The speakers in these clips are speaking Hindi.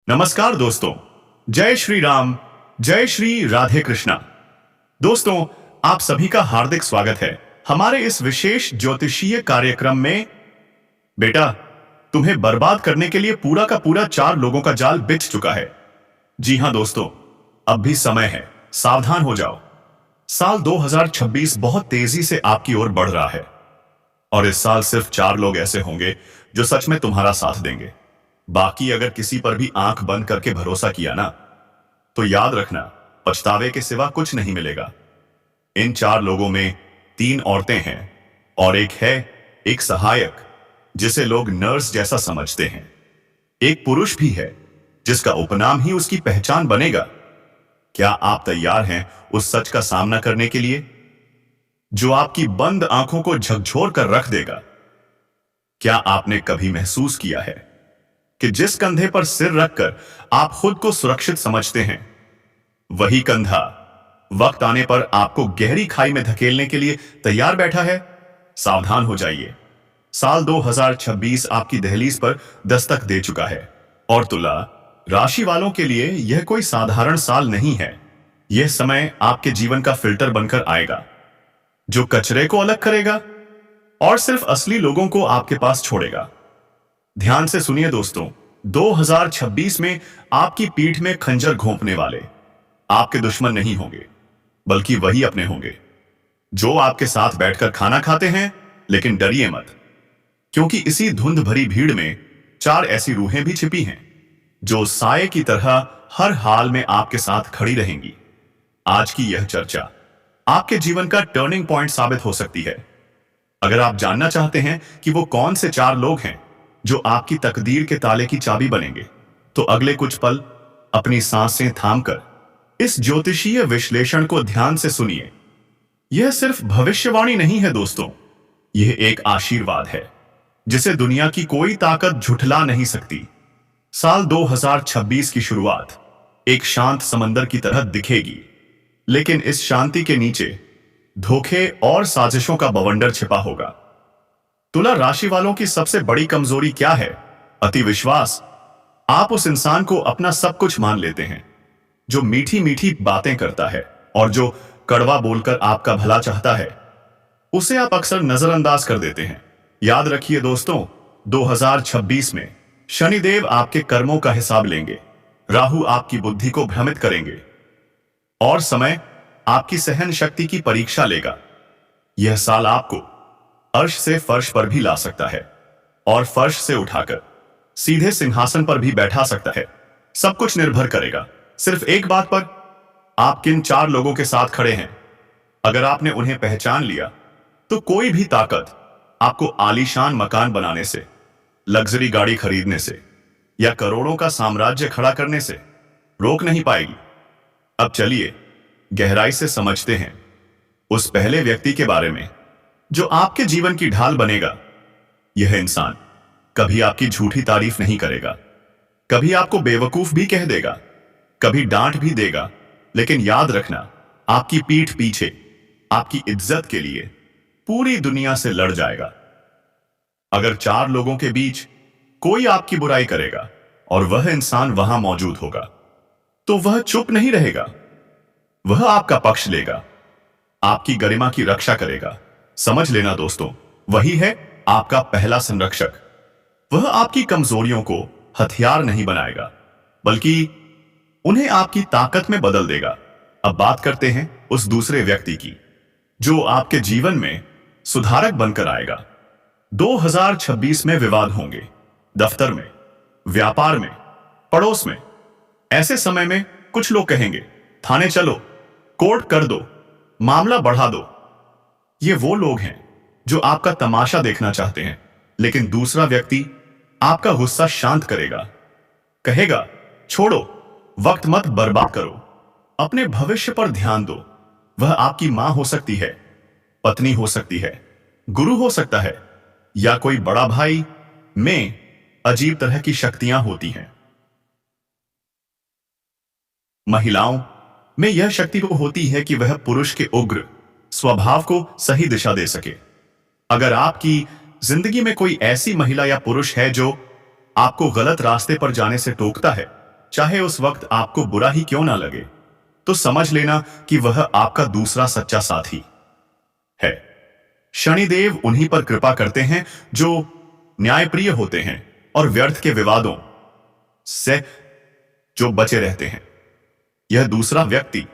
नमस्कार दोस्तों। जय श्री राम, जय श्री राधे कृष्णा। दोस्तों, आप सभी का हार्दिक स्वागत है हमारे इस विशेष ज्योतिषीय कार्यक्रम में। बेटा, तुम्हें बर्बाद करने के लिए पूरा का पूरा 4 लोगों का जाल बिछ चुका है। जी हां दोस्तों, अब भी समय है, सावधान हो जाओ। साल 2026 बहुत तेजी से आपकी ओर बढ़ रहा है और इस साल सिर्फ 4 लोग ऐसे होंगे जो सच में तुम्हारा साथ देंगे। बाकी अगर किसी पर भी आंख बंद करके भरोसा किया ना, तो याद रखना, पछतावे के सिवा कुछ नहीं मिलेगा। इन 4 लोगों में 3 औरतें हैं और एक सहायक जिसे लोग नर्स जैसा समझते हैं। एक पुरुष भी है जिसका उपनाम ही उसकी पहचान बनेगा। क्या आप तैयार हैं उस सच का सामना करने के लिए जो आपकी बंद आंखों को झकझोर कर रख देगा? क्या आपने कभी महसूस किया है कि जिस कंधे पर सिर रखकर आप खुद को सुरक्षित समझते हैं, वही कंधा वक्त आने पर आपको गहरी खाई में धकेलने के लिए तैयार बैठा है? सावधान हो जाइए। साल 2026 आपकी दहलीज पर दस्तक दे चुका है और तुला राशि वालों के लिए यह कोई साधारण साल नहीं है। यह समय आपके जीवन का फिल्टर बनकर आएगा, जो कचरे को अलग करेगा और सिर्फ असली लोगों को आपके पास छोड़ेगा। ध्यान से सुनिए दोस्तों, 2026 में आपकी पीठ में खंजर घोंपने वाले आपके दुश्मन नहीं होंगे, बल्कि वही अपने होंगे जो आपके साथ बैठकर खाना खाते हैं। लेकिन डरिए मत, क्योंकि इसी धुंध भरी भीड़ में 4 ऐसी रूहें भी छिपी हैं जो साये की तरह हर हाल में आपके साथ खड़ी रहेंगी। आज की यह चर्चा आपके जीवन का टर्निंग पॉइंट साबित हो सकती है। अगर आप जानना चाहते हैं कि वो कौन से 4 लोग हैं जो आपकी तकदीर के ताले की चाबी बनेंगे, तो अगले कुछ पल अपनी सांसें थामकर इस ज्योतिषीय विश्लेषण को ध्यान से सुनिए। यह सिर्फ भविष्यवाणी नहीं है दोस्तों, यह एक आशीर्वाद है जिसे दुनिया की कोई ताकत झुठला नहीं सकती। साल 2026 की शुरुआत एक शांत समंदर की तरह दिखेगी, लेकिन इस शांति के नीचे धोखे और साजिशों का बवंडर छिपा होगा। तुला राशि वालों की सबसे बड़ी कमजोरी क्या है? अति विश्वास। आप उस इंसान को अपना सब कुछ मान लेते हैं जो मीठी मीठी बातें करता है और जो कड़वा बोलकर आपका भला चाहता है, उसे आप अक्सर नजरअंदाज कर देते हैं। याद रखिए दोस्तों, 2026 में शनिदेव आपके कर्मों का हिसाब लेंगे, राहु आपकी बुद्धि को भ्रमित करेंगे और समय आपकी सहन शक्ति की परीक्षा लेगा। यह साल आपको अर्श से फर्श पर भी ला सकता है और फर्श से उठाकर सीधे सिंहासन पर भी बैठा सकता है। सब कुछ निर्भर करेगा सिर्फ एक बात पर, आप किन 4 लोगों के साथ खड़े हैं। अगर आपने उन्हें पहचान लिया, तो कोई भी ताकत आपको आलीशान मकान बनाने से, लग्जरी गाड़ी खरीदने से या करोड़ों का साम्राज्य खड़ा करने से रोक नहीं पाएगी। अब चलिए गहराई से समझते हैं उस पहले व्यक्ति के बारे में जो आपके जीवन की ढाल बनेगा। यह इंसान कभी आपकी झूठी तारीफ नहीं करेगा, कभी आपको बेवकूफ भी कह देगा, कभी डांट भी देगा, लेकिन याद रखना, आपकी पीठ पीछे आपकी इज्जत के लिए पूरी दुनिया से लड़ जाएगा। अगर 4 लोगों के बीच कोई आपकी बुराई करेगा और वह इंसान वहां मौजूद होगा, तो वह चुप नहीं रहेगा। वह आपका पक्ष लेगा, आपकी गरिमा की रक्षा करेगा। समझ लेना दोस्तों, वही है आपका पहला संरक्षक। वह आपकी कमजोरियों को हथियार नहीं बनाएगा, बल्कि उन्हें आपकी ताकत में बदल देगा। अब बात करते हैं उस दूसरे व्यक्ति की जो आपके जीवन में सुधारक बनकर आएगा। 2026 में विवाद होंगे, दफ्तर में, व्यापार में, पड़ोस में। ऐसे समय में कुछ लोग कहेंगे, थाने चलो, कोर्ट कर दो, मामला बढ़ा दो। ये वो लोग हैं जो आपका तमाशा देखना चाहते हैं, लेकिन दूसरा व्यक्ति आपका गुस्सा शांत करेगा, कहेगा, छोड़ो, वक्त मत बर्बाद करो, अपने भविष्य पर ध्यान दो। वह आपकी मां हो सकती है, पत्नी हो सकती है, गुरु हो सकता है, या कोई बड़ा भाई। में अजीब तरह की शक्तियां होती हैं। महिलाओं में यह शक्ति वो होती है कि वह पुरुष के उग्र स्वभाव को सही दिशा दे सके। अगर आपकी जिंदगी में कोई ऐसी महिला या पुरुष है जो आपको गलत रास्ते पर जाने से टोकता है, चाहे उस वक्त आपको बुरा ही क्यों ना लगे, तो समझ लेना कि वह आपका दूसरा सच्चा साथी है। शनिदेव उन्हीं पर कृपा करते हैं जो न्यायप्रिय होते हैं और व्यर्थ के विवादों से जो बचे रहते हैं। यह दूसरा व्यक्ति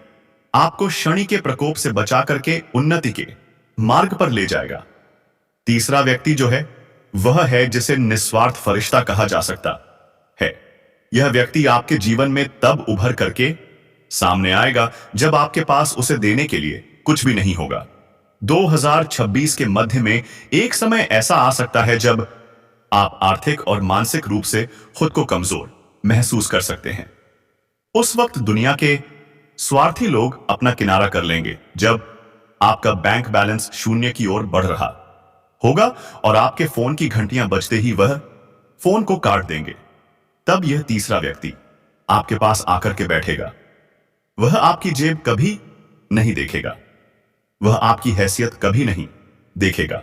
आपको शनि के प्रकोप से बचा करके उन्नति के मार्ग पर ले जाएगा। तीसरा व्यक्ति जो है वह है जिसे निस्वार्थ फरिश्ता कहा जा सकता है। यह व्यक्ति आपके जीवन में तब उभर करके सामने आएगा जब आपके पास उसे देने के लिए कुछ भी नहीं होगा। 2026 के मध्य में एक समय ऐसा आ सकता है जब आप आर्थिक और मानसिक रूप से खुद को कमजोर महसूस कर सकते हैं। उस वक्त दुनिया के स्वार्थी लोग अपना किनारा कर लेंगे जब आपका बैंक बैलेंस शून्य की ओर बढ़ रहा होगा और आपके फोन की घंटियां बजते ही वह फोन को काट देंगे। तब यह तीसरा व्यक्ति आपके पास आकर के बैठेगा। वह आपकी जेब कभी नहीं देखेगा, वह आपकी हैसियत कभी नहीं देखेगा।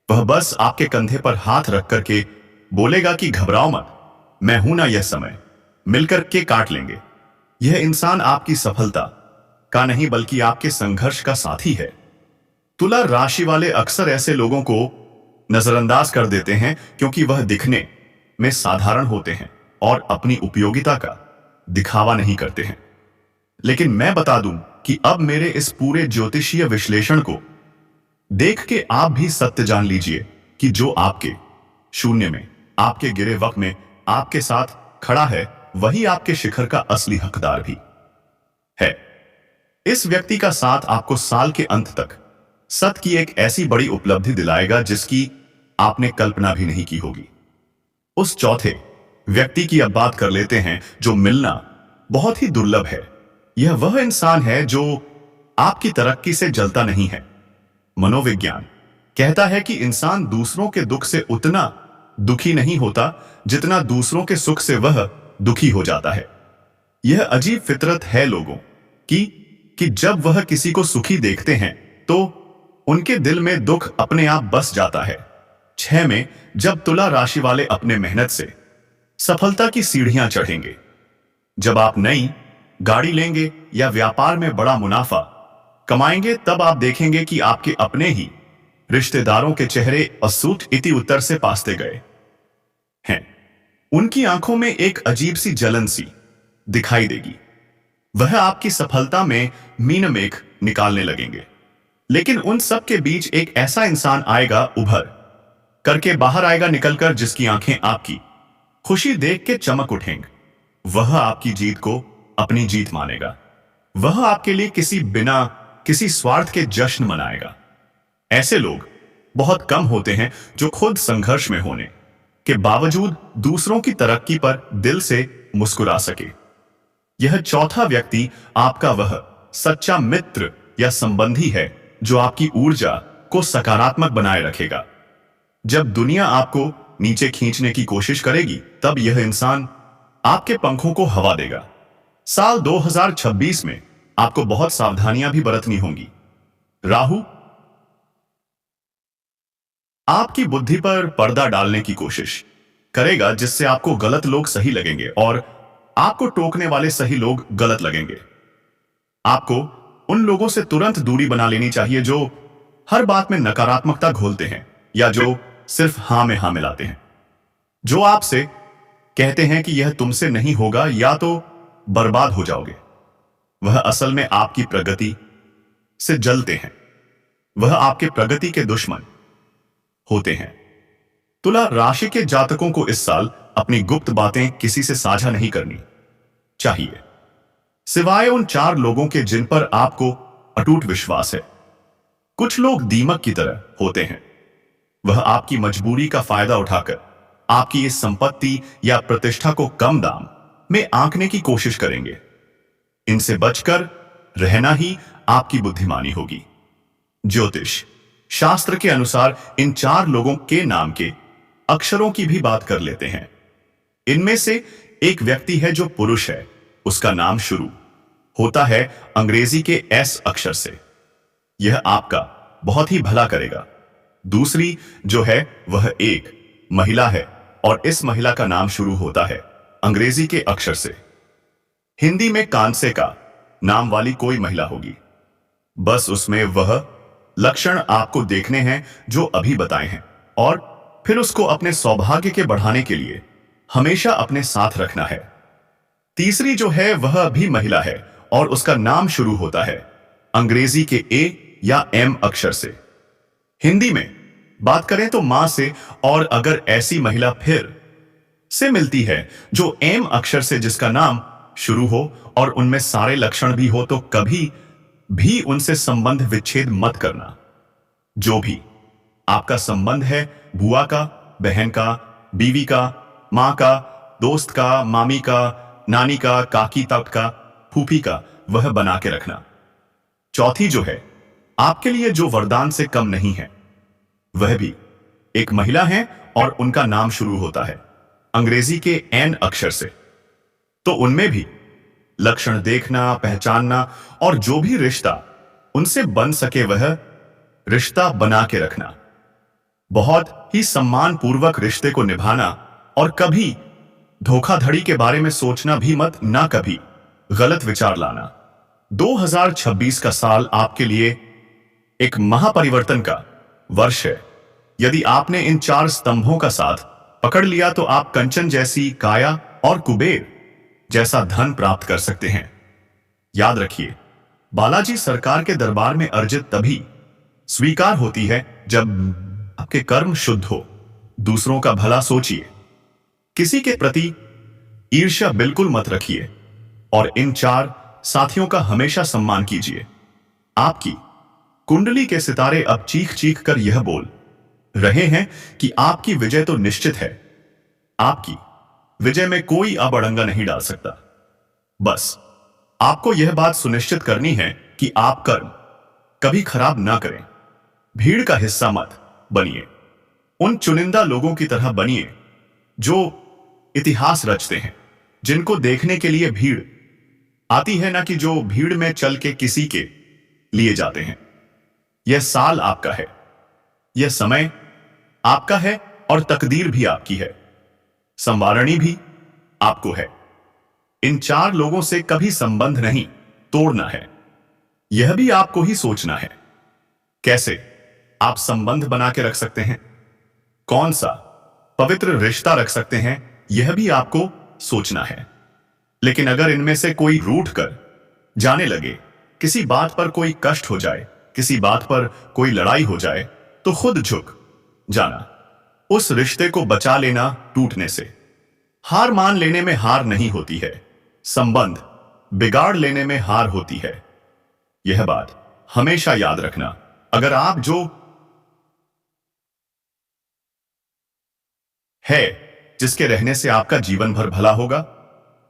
वह बस आपके कंधे पर हाथ रख करके बोलेगा कि घबराओ मत, मैं हूं ना, यह समय मिलकर के काट लेंगे। यह इंसान आपकी सफलता का नहीं बल्कि आपके संघर्ष का साथी है। तुला राशि वाले अक्सर ऐसे लोगों को नजरअंदाज कर देते हैं क्योंकि वह दिखने में साधारण होते हैं और अपनी उपयोगिता का दिखावा नहीं करते हैं। लेकिन मैं बता दूं कि अब मेरे इस पूरे ज्योतिषीय विश्लेषण को देख के आप भी सत्य जान लीजिए कि जो आपके शून्य में, आपके गिरे वक्त में आपके साथ खड़ा है, वही आपके शिखर का असली हकदार भी है। इस व्यक्ति का साथ आपको साल के अंत तक सत की एक ऐसी बड़ी उपलब्धि दिलाएगा जिसकी आपने कल्पना भी नहीं की होगी। उस चौथे व्यक्ति की अब बात कर लेते हैं जो मिलना बहुत ही दुर्लभ है। यह वह इंसान है जो आपकी तरक्की से जलता नहीं है। मनोविज्ञान कहता है कि इंसान दूसरों के दुख से उतना दुखी नहीं होता जितना दूसरों के सुख से वह दुखी हो जाता है। यह अजीब फितरत है लोगों कि जब वह किसी को सुखी देखते हैं तो उनके दिल में दुख अपने आप बस जाता है। 6 में जब तुला राशि वाले अपने मेहनत से सफलता की सीढ़ियां चढ़ेंगे, जब आप नई गाड़ी लेंगे या व्यापार में बड़ा मुनाफा कमाएंगे, तब आप देखेंगे कि आपके अपने ही रिश्तेदारों के चेहरे असूट इति उत्तर से पासते गए हैं। उनकी आंखों में एक अजीब सी जलन सी दिखाई देगी। वह आपकी सफलता में मीन मेघ निकालने लगेंगे। लेकिन उन सब के बीच एक ऐसा इंसान आएगा, उभर करके बाहर आएगा निकलकर, जिसकी आंखें आपकी खुशी देख के चमक उठेंगी। वह आपकी जीत को अपनी जीत मानेगा। वह आपके लिए बिना किसी स्वार्थ के जश्न मनाएगा। ऐसे लोग बहुत कम होते हैं जो खुद संघर्ष में होने के बावजूद दूसरों की तरक्की पर दिल से मुस्कुरा सके। यह चौथा व्यक्ति आपका वह सच्चा मित्र या संबंधी है जो आपकी ऊर्जा को सकारात्मक बनाए रखेगा। जब दुनिया आपको नीचे खींचने की कोशिश करेगी, तब यह इंसान आपके पंखों को हवा देगा। साल 2026 में आपको बहुत सावधानियां भी बरतनी होंगी। राहु आपकी बुद्धि पर पर्दा डालने की कोशिश करेगा, जिससे आपको गलत लोग सही लगेंगे और आपको टोकने वाले सही लोग गलत लगेंगे। आपको उन लोगों से तुरंत दूरी बना लेनी चाहिए जो हर बात में नकारात्मकता घोलते हैं या जो सिर्फ हां में हां मिलाते हैं, जो आपसे कहते हैं कि यह तुमसे नहीं होगा या तो बर्बाद हो जाओगे। वह असल में आपकी प्रगति से जलते हैं। वह आपके प्रगति के दुश्मन होते हैं। तुला राशि के जातकों को इस साल अपनी गुप्त बातें किसी से साझा नहीं करनी चाहिए, सिवाय उन 4 लोगों के जिन पर आपको अटूट विश्वास है। कुछ लोग दीमक की तरह होते हैं। वह आपकी मजबूरी का फायदा उठाकर आपकी इस संपत्ति या प्रतिष्ठा को कम दाम में आंकने की कोशिश करेंगे। इनसे बचकर रहना ही आपकी बुद्धिमानी होगी। ज्योतिष शास्त्र के अनुसार इन 4 लोगों के नाम के अक्षरों की भी बात कर लेते हैं। इनमें से एक व्यक्ति है जो पुरुष है, उसका नाम शुरू होता है अंग्रेजी के एस अक्षर से। यह आपका बहुत ही भला करेगा। दूसरी जो है वह एक महिला है और इस महिला का नाम शुरू होता है अंग्रेजी के अक्षर से। हिंदी में कांसे का नाम वाली कोई महिला होगी। बस उसमें वह लक्षण आपको देखने हैं जो अभी बताए हैं, और फिर उसको अपने सौभाग्य के बढ़ाने के लिए हमेशा अपने साथ रखना है। तीसरी जो है वह भी महिला है और उसका नाम शुरू होता है अंग्रेजी के ए या एम अक्षर से। हिंदी में बात करें तो मां से, और अगर ऐसी महिला फिर से मिलती है जो एम अक्षर से जिसका नाम शुरू हो और उनमें सारे लक्षण भी हो, तो कभी भी उनसे संबंध विच्छेद मत करना। जो भी आपका संबंध है, बुआ का, बहन का, बीवी का, मां का, दोस्त का, मामी का, नानी का, काकी तक का, फूफी का, वह बना के रखना। चौथी जो है आपके लिए जो वरदान से कम नहीं है, वह भी एक महिला है और उनका नाम शुरू होता है अंग्रेजी के एन अक्षर से। तो उनमें भी लक्षण देखना, पहचानना और जो भी रिश्ता उनसे बन सके वह रिश्ता बना के रखना। बहुत ही सम्मान पूर्वक रिश्ते को निभाना, और कभी धोखाधड़ी के बारे में सोचना भी मत, ना कभी गलत विचार लाना। 2026 का साल आपके लिए एक महापरिवर्तन का वर्ष है। यदि आपने इन 4 स्तंभों का साथ पकड़ लिया तो आप कंचन जैसी काया और कुबेर जैसा धन प्राप्त कर सकते हैं। याद रखिए, बालाजी सरकार के दरबार में अर्जित तभी स्वीकार होती है जब आपके कर्म शुद्ध हो। दूसरों का भला सोचिए, किसी के प्रति ईर्ष्या बिल्कुल मत रखिए, और इन 4 साथियों का हमेशा सम्मान कीजिए। आपकी कुंडली के सितारे अब चीख चीख कर यह बोल रहे हैं कि आपकी विजय तो निश्चित है। आपकी विजय में कोई अब अड़ंगा नहीं डाल सकता। बस आपको यह बात सुनिश्चित करनी है कि आप कर्म कभी खराब ना करें। भीड़ का हिस्सा मत बनिए, उन चुनिंदा लोगों की तरह बनिए जो इतिहास रचते हैं, जिनको देखने के लिए भीड़ आती है, ना कि जो भीड़ में चल के किसी के लिए जाते हैं। यह साल आपका है, यह समय आपका है, और तकदीर भी आपकी है, संवारणी भी आपको है। इन 4 लोगों से कभी संबंध नहीं तोड़ना है, यह भी आपको ही सोचना है। कैसे आप संबंध बना के रख सकते हैं, कौन सा पवित्र रिश्ता रख सकते हैं, यह भी आपको सोचना है। लेकिन अगर इनमें से कोई रूठ कर जाने लगे, किसी बात पर कोई कष्ट हो जाए, किसी बात पर कोई लड़ाई हो जाए, तो खुद झुक जाना, उस रिश्ते को बचा लेना टूटने से। हार मान लेने में हार नहीं होती है, संबंध बिगाड़ लेने में हार होती है। यह बात हमेशा याद रखना। अगर आप जो है जिसके रहने से आपका जीवन भर भला होगा,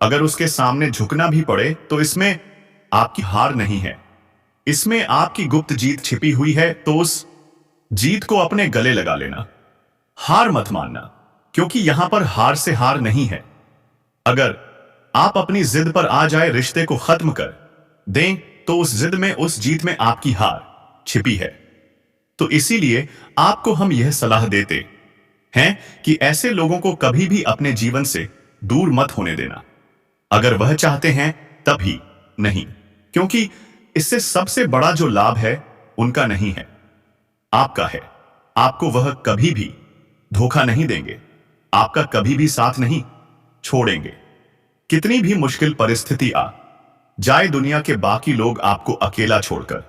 अगर उसके सामने झुकना भी पड़े तो इसमें आपकी हार नहीं है, इसमें आपकी गुप्त जीत छिपी हुई है। तो उस जीत को अपने गले लगा लेना, हार मत मानना, क्योंकि यहां पर हार से हार नहीं है। अगर आप अपनी जिद पर आ जाए रिश्ते को खत्म कर दें, तो उस जिद में, उस जीत में आपकी हार छिपी है। तो इसीलिए आपको हम यह सलाह देते हैं कि ऐसे लोगों को कभी भी अपने जीवन से दूर मत होने देना। अगर वह चाहते हैं तभी नहीं, क्योंकि इससे सबसे बड़ा जो लाभ है उनका नहीं है, आपका है। आपको वह कभी भी धोखा नहीं देंगे, आपका कभी भी साथ नहीं छोड़ेंगे। कितनी भी मुश्किल परिस्थिति आ जाए, दुनिया के बाकी लोग आपको अकेला छोड़कर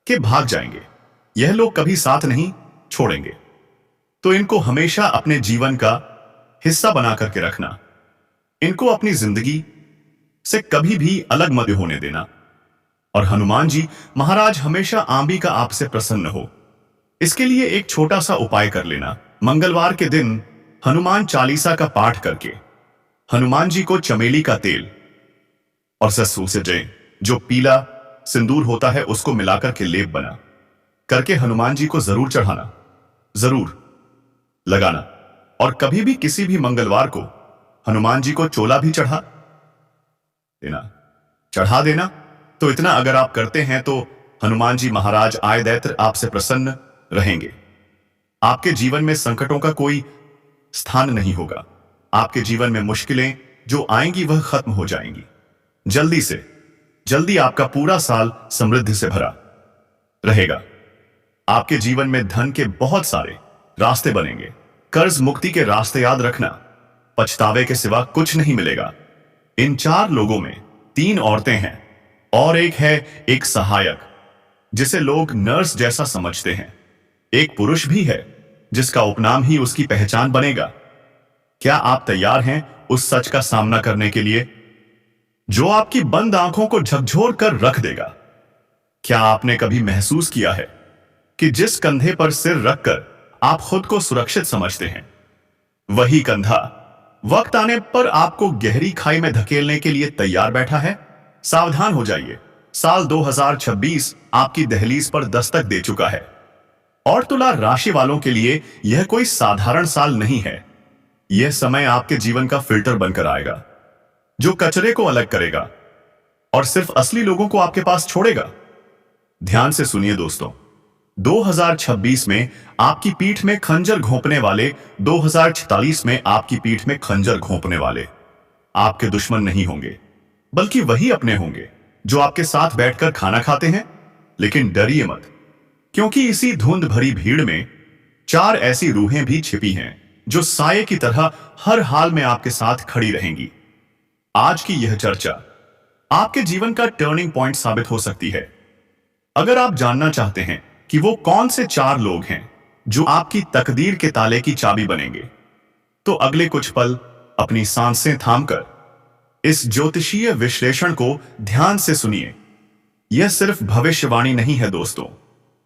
के भाग जाएंगे, यह लोग कभी साथ नहीं छोड़ेंगे। तो इनको हमेशा अपने जीवन का हिस्सा बना करके रखना, इनको अपनी जिंदगी से कभी भी अलग मत होने देना। और हनुमान जी महाराज हमेशा आंबी का आपसे प्रसन्न हो, इसके लिए एक छोटा सा उपाय कर लेना। मंगलवार के दिन हनुमान चालीसा का पाठ करके हनुमान जी को चमेली का तेल और सरसों से जो पीला सिंदूर होता है उसको मिलाकर के लेप बना करके हनुमान जी को जरूर चढ़ाना, जरूर लगाना। और कभी भी किसी भी मंगलवार को हनुमान जी को चोला भी चढ़ा देना। तो इतना अगर आप करते हैं तो हनुमान जी महाराज आय दैत्र आपसे प्रसन्न रहेंगे। आपके जीवन में संकटों का कोई स्थान नहीं होगा, आपके जीवन में मुश्किलें जो आएंगी वह खत्म हो जाएंगी। जल्दी से जल्दी आपका पूरा साल समृद्धि से भरा रहेगा। आपके जीवन में धन के बहुत सारे रास्ते बनेंगे। कर्ज मुक्ति के रास्ते याद रखना, पछतावे के सिवा कुछ नहीं मिलेगा। इन 4 लोगों में 3 औरतें हैं और एक है एक सहायक जिसे लोग नर्स जैसा समझते हैं। एक पुरुष भी है जिसका उपनाम ही उसकी पहचान बनेगा। क्या आप तैयार हैं उस सच का सामना करने के लिए जो आपकी बंद आंखों को झकझोर कर रख देगा? क्या आपने कभी महसूस किया है कि जिस कंधे पर सिर रखकर आप खुद को सुरक्षित समझते हैं, वही कंधा वक्त आने पर आपको गहरी खाई में धकेलने के लिए तैयार बैठा है? सावधान हो जाइए, साल 2026 आपकी दहलीज पर दस्तक दे चुका है। और तुला राशि वालों के लिए यह कोई साधारण साल नहीं है। यह समय आपके जीवन का फिल्टर बनकर आएगा, जो कचरे को अलग करेगा और सिर्फ असली लोगों को आपके पास छोड़ेगा। ध्यान से सुनिए दोस्तों, 2026 में आपकी पीठ में खंजर घोंपने वाले, 2046 में आपकी पीठ में खंजर घोंपने वाले आपके दुश्मन नहीं होंगे, बल्कि वही अपने होंगे जो आपके साथ बैठकर खाना खाते हैं। लेकिन डरिए मत, क्योंकि इसी धुंध भरी भीड़ में 4 ऐसी रूहें भी छिपी हैं जो साये की तरह हर हाल में आपके साथ खड़ी रहेंगी। आज की यह चर्चा आपके जीवन का टर्निंग पॉइंट साबित हो सकती है। अगर आप जानना चाहते हैं कि वो कौन से 4 लोग हैं जो आपकी तकदीर के ताले की चाबी बनेंगे, तो अगले कुछ पल अपनी सांसें थामकर इस ज्योतिषीय विश्लेषण को ध्यान से सुनिए। यह सिर्फ भविष्यवाणी नहीं है दोस्तों,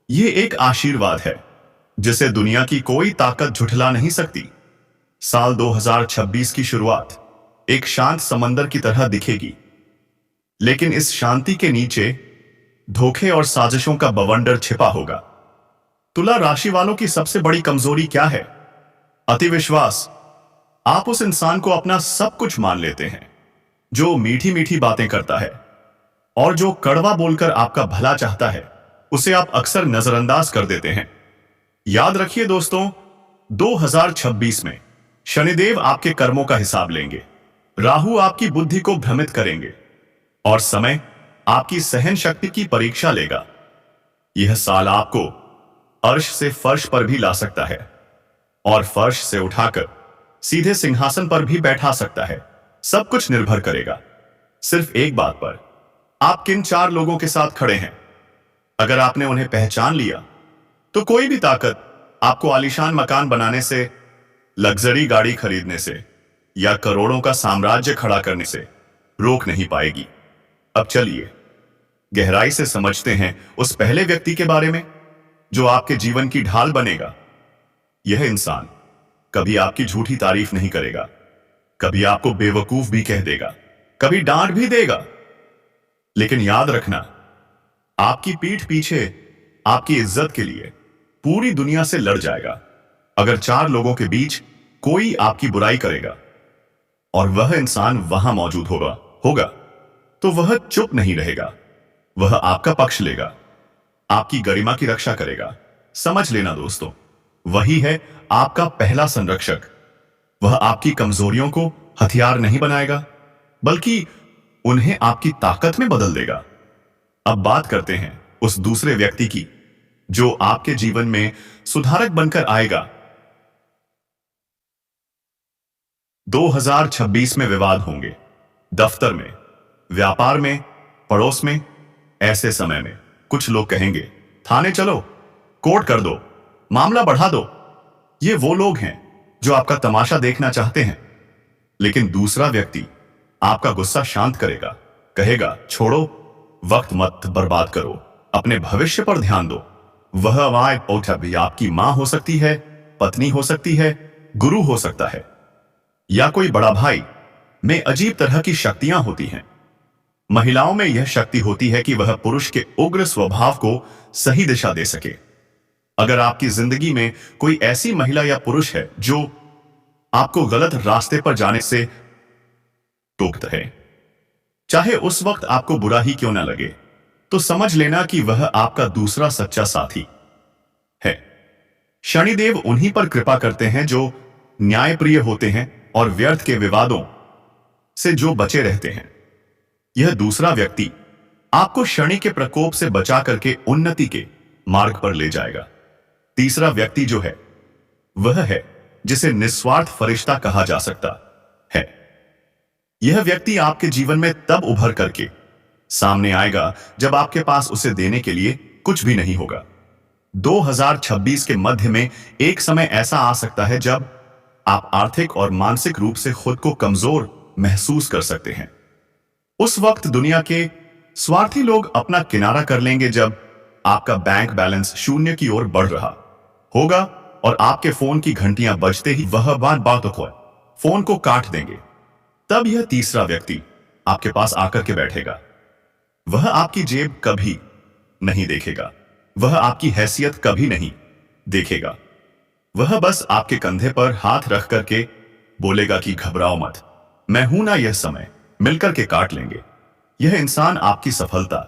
यह एक आशीर्वाद है जिसे दुनिया की कोई ताकत झुठला नहीं सकती। साल 2026 की शुरुआत एक शांत समंदर की तरह दिखेगी, लेकिन इस शांति के नीचे धोखे और साजिशों का बवंडर छिपा होगा। तुला राशि वालों की सबसे बड़ी कमजोरी क्या है? अतिविश्वास। आप उस इंसान को अपना सब कुछ मान लेते हैं जो मीठी मीठी बातें करता है, और जो कड़वा बोलकर आपका भला चाहता है उसे आप अक्सर नजरअंदाज कर देते हैं। याद रखिए दोस्तों, 2026 में शनिदेव आपके कर्मों का हिसाब लेंगे, राहु आपकी बुद्धि को भ्रमित करेंगे और समय आपकी सहन शक्ति की परीक्षा लेगा। यह साल आपको अर्श से फर्श पर भी ला सकता है और फर्श से उठाकर सीधे सिंहासन पर भी बैठा सकता है। सब कुछ निर्भर करेगा सिर्फ एक बात पर, आप किन 4 लोगों के साथ खड़े हैं। अगर आपने उन्हें पहचान लिया तो कोई भी ताकत आपको आलीशान मकान बनाने से, लग्जरी गाड़ी खरीदने से या करोड़ों का साम्राज्य खड़ा करने से रोक नहीं पाएगी। अब चलिए गहराई से समझते हैं उस पहले व्यक्ति के बारे में जो आपके जीवन की ढाल बनेगा। यह इंसान कभी आपकी झूठी तारीफ नहीं करेगा, कभी आपको बेवकूफ भी कह देगा, कभी डांट भी देगा, लेकिन याद रखना, आपकी पीठ पीछे आपकी इज्जत के लिए पूरी दुनिया से लड़ जाएगा। अगर 4 लोगों के बीच कोई आपकी बुराई करेगा और वह इंसान वहां मौजूद होगा तो वह चुप नहीं रहेगा, वह आपका पक्ष लेगा, आपकी गरिमा की रक्षा करेगा। समझ लेना दोस्तों, वही है आपका पहला संरक्षक। वह आपकी कमजोरियों को हथियार नहीं बनाएगा, बल्कि उन्हें आपकी ताकत में बदल देगा। अब बात करते हैं उस दूसरे व्यक्ति की जो आपके जीवन में सुधारक बनकर आएगा। 2026 में विवाद होंगे, दफ्तर में, व्यापार में, पड़ोस में। ऐसे समय में कुछ लोग कहेंगे, थाने चलो, कोर्ट कर दो, मामला बढ़ा दो। ये वो लोग हैं जो आपका तमाशा देखना चाहते हैं। लेकिन दूसरा व्यक्ति आपका गुस्सा शांत करेगा, कहेगा, छोड़ो, वक्त मत बर्बाद करो, अपने भविष्य पर ध्यान दो। वह आवाज भी आपकी मां हो सकती है, पत्नी हो सकती है, गुरु हो सकता है, या कोई बड़ा भाई में अजीब तरह की शक्तियां होती हैं। महिलाओं में यह शक्ति होती है कि वह पुरुष के उग्र स्वभाव को सही दिशा दे सके। अगर आपकी जिंदगी में कोई ऐसी महिला या पुरुष है जो आपको गलत रास्ते पर जाने से टोकता है, चाहे उस वक्त आपको बुरा ही क्यों ना लगे, तो समझ लेना कि वह आपका दूसरा सच्चा साथी है। शनिदेव उन्हीं पर कृपा करते हैं जो न्यायप्रिय होते हैं और व्यर्थ के विवादों से जो बचे रहते हैं। यह दूसरा व्यक्ति आपको शनि के प्रकोप से बचा करके उन्नति के मार्ग पर ले जाएगा। तीसरा व्यक्ति जो है वह है जिसे निस्वार्थ फरिश्ता कहा जा सकता है। यह व्यक्ति आपके जीवन में तब उभर करके सामने आएगा जब आपके पास उसे देने के लिए कुछ भी नहीं होगा। 2026 के मध्य में एक समय ऐसा आ सकता है जब आप आर्थिक और मानसिक रूप से खुद को कमजोर महसूस कर सकते हैं। उस वक्त दुनिया के स्वार्थी लोग अपना किनारा कर लेंगे जब आपका बैंक बैलेंस शून्य की ओर बढ़ रहा होगा और आपके फोन की घंटियां बजते ही वह बात फोन को काट देंगे। तब यह तीसरा व्यक्ति आपके पास आकर के बैठेगा। वह आपकी जेब कभी नहीं देखेगा, वह आपकी हैसियत कभी नहीं देखेगा। वह बस आपके कंधे पर हाथ रख करके बोलेगा कि घबराओ मत, मैं हूं ना, यह समय मिलकर के काट लेंगे। यह इंसान आपकी सफलता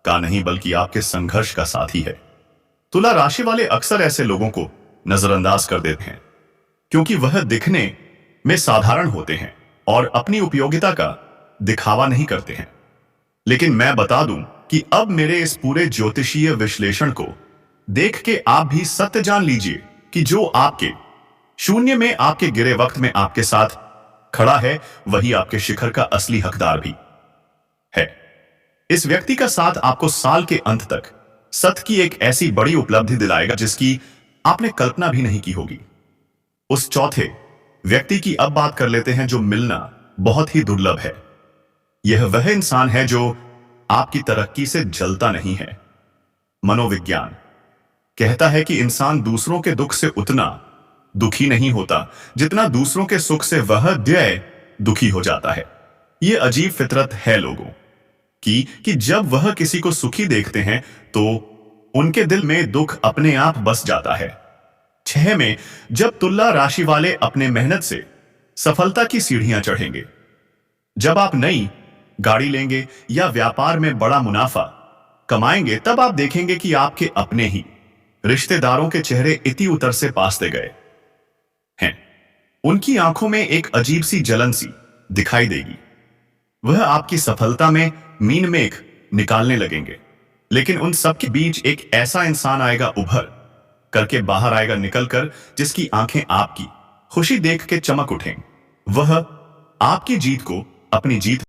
का नहीं बल्कि आपके संघर्ष का साथी है। तुला राशि वाले अक्सर ऐसे लोगों को नजरअंदाज कर देते हैं क्योंकि वह दिखने में साधारण होते हैं और अपनी उपयोगिता का दिखावा नहीं करते हैं। लेकिन मैं बता दूं कि अब मेरे इस पूरे ज्योतिषीय विश्लेषण को देख के आप भी सत्य जान लीजिए कि जो आपके शून्य में आपके गिरे वक्त में आपके साथ खड़ा है वही आपके शिखर का असली हकदार भी है। इस व्यक्ति का साथ आपको साल के अंत तक सत्य की एक ऐसी बड़ी उपलब्धि दिलाएगा जिसकी आपने कल्पना भी नहीं की होगी। उस चौथे व्यक्ति की अब बात कर लेते हैं जो मिलना बहुत ही दुर्लभ है। यह वह इंसान है जो आपकी तरक्की से जलता नहीं है। मनोविज्ञान कहता है कि इंसान दूसरों के दुख से उतना दुखी नहीं होता जितना दूसरों के सुख से वह दुखी हो जाता है। यह अजीब फितरत है लोगों कि जब वह किसी को सुखी देखते हैं तो उनके दिल में दुख अपने आप बस जाता है। 6 में जब तुला राशि वाले अपने मेहनत से सफलता की सीढ़ियां चढ़ेंगे, जब आप नई गाड़ी लेंगे या व्यापार में बड़ा मुनाफा कमाएंगे, तब आप देखेंगे कि आपके अपने ही रिश्तेदारों के चेहरे इति उतर से पासते गए हैं। उनकी आंखों में एक अजीब सी जलन सी दिखाई देगी। वह आपकी सफलता में मीन मेघ निकालने लगेंगे, लेकिन उन सब के बीच एक ऐसा इंसान आएगा, उभर करके बाहर आएगा निकलकर, जिसकी आंखें आपकी खुशी देख के चमक उठेंगी। वह आपकी जीत को अपनी जीत